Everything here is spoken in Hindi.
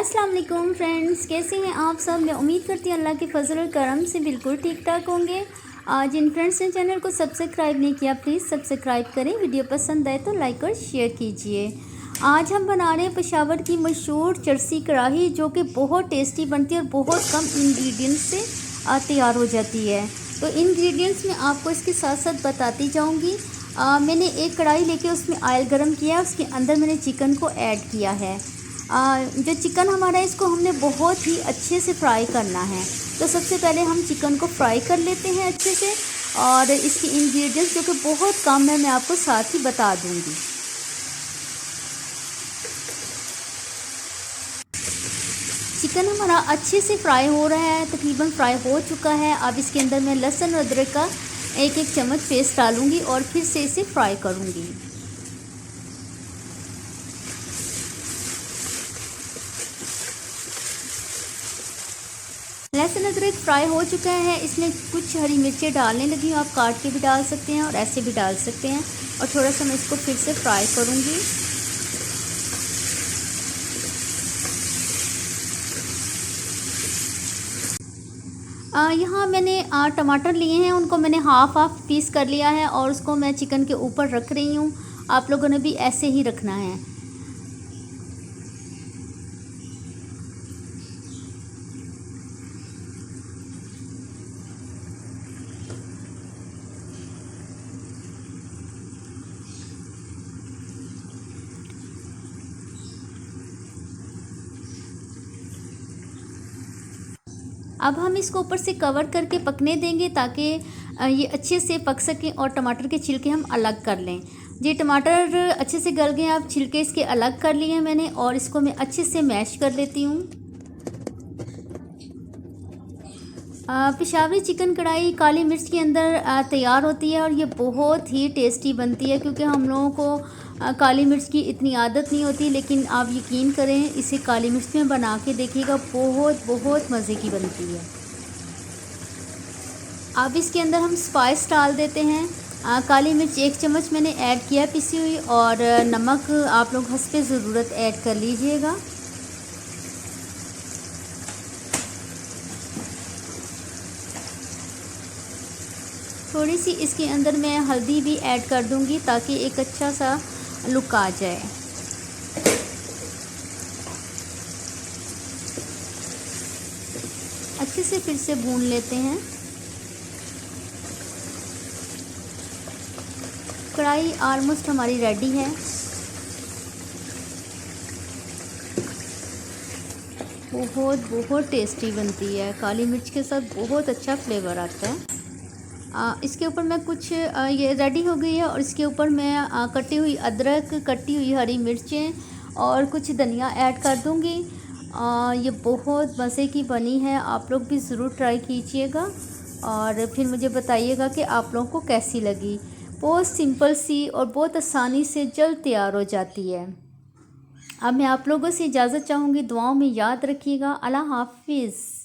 अस्सलाम वालेकुम फ्रेंड्स, कैसे हैं आप सब। मैं उम्मीद करती हूँ अल्लाह के फजल और करम से बिल्कुल ठीक ठाक होंगे। जिन फ्रेंड्स ने चैनल को सब्सक्राइब नहीं किया प्लीज़ सब्सक्राइब करें। वीडियो पसंद आए तो लाइक और शेयर कीजिए। आज हम बना रहे हैं पेशावर की मशहूर चरसी कढ़ाई, जो कि बहुत टेस्टी बनती है और बहुत कम इंग्रेडिएंट्स से तैयार हो जाती है। तो इंग्रेडिएंट्स मैं आपको इसके साथ साथ बताती जाऊँगी। मैंने एक कढ़ाई लेके उसमें ऑयल गरम किया, उसके अंदर मैंने चिकन को ऐड किया है। जो चिकन हमारा है इसको हमने बहुत ही अच्छे से फ्राई करना है। तो सबसे पहले हम चिकन को फ्राई कर लेते हैं अच्छे से, और इसकी इंग्रेडिएंट्स जो कि बहुत कम है मैं आपको साथ ही बता दूंगी। चिकन हमारा अच्छे से फ्राई हो रहा है, तकरीबन फ्राई हो चुका है। अब इसके अंदर मैं लहसुन और अदरक का एक एक चम्मच पेस्ट डालूंगी और फिर से इसे फ्राई करूंगी। लहसुन अदरक फ्राई हो चुका है। इसमें कुछ हरी मिर्चें डालने लगी हूँ, आप काट के भी डाल सकते हैं और ऐसे भी डाल सकते हैं। और थोड़ा सा मैं इसको फिर से फ्राई करूँगी। यहाँ मैंने टमाटर लिए हैं, उनको मैंने हाफ पीस कर लिया है और उसको मैं चिकन के ऊपर रख रही हूँ। आप लोगों ने भी ऐसे ही रखना है। अब हम इसको ऊपर से कवर करके पकने देंगे ताकि ये अच्छे से पक सकें और टमाटर के छिलके हम अलग कर लें। ये टमाटर अच्छे से गल गए, अब छिलके इसके अलग कर लिए हैं मैंने, और इसको मैं अच्छे से मैश कर लेती हूँ। पेशावरी चिकन कढ़ाई काली मिर्च के अंदर तैयार होती है और ये बहुत ही टेस्टी बनती है, क्योंकि हम लोगों को काली मिर्च की इतनी आदत नहीं होती। लेकिन आप यकीन करें, इसे काली मिर्च में बना के देखिएगा, बहुत बहुत मज़े की बनती है। अब इसके अंदर हम स्पाइस डाल देते हैं। काली मिर्च 1 चम्मच मैंने ऐड किया पिसी हुई, और नमक आप लोग हस्बे ज़रूरत ऐड कर लीजिएगा। थोड़ी सी इसके अंदर मैं हल्दी भी ऐड कर दूंगी ताकि एक अच्छा सा लुक आ जाए। अच्छे से फिर से भून लेते हैं। कढ़ाई ऑलमोस्ट हमारी रेडी है। बहुत बहुत टेस्टी बनती है, काली मिर्च के साथ बहुत अच्छा फ्लेवर आता है। इसके ऊपर मैं कुछ ये रेडी हो गई है, और इसके ऊपर मैं कटी हुई अदरक, कटी हुई हरी मिर्चें और कुछ धनिया ऐड कर दूंगी। ये बहुत मज़े की बनी है, आप लोग भी ज़रूर ट्राई कीजिएगा और फिर मुझे बताइएगा कि आप लोगों को कैसी लगी। बहुत सिंपल सी और बहुत आसानी से जल्द तैयार हो जाती है। अब मैं आप लोगों से इजाज़त चाहूँगी, दुआओं में याद रखिएगा। अल्लाह हाफिज़।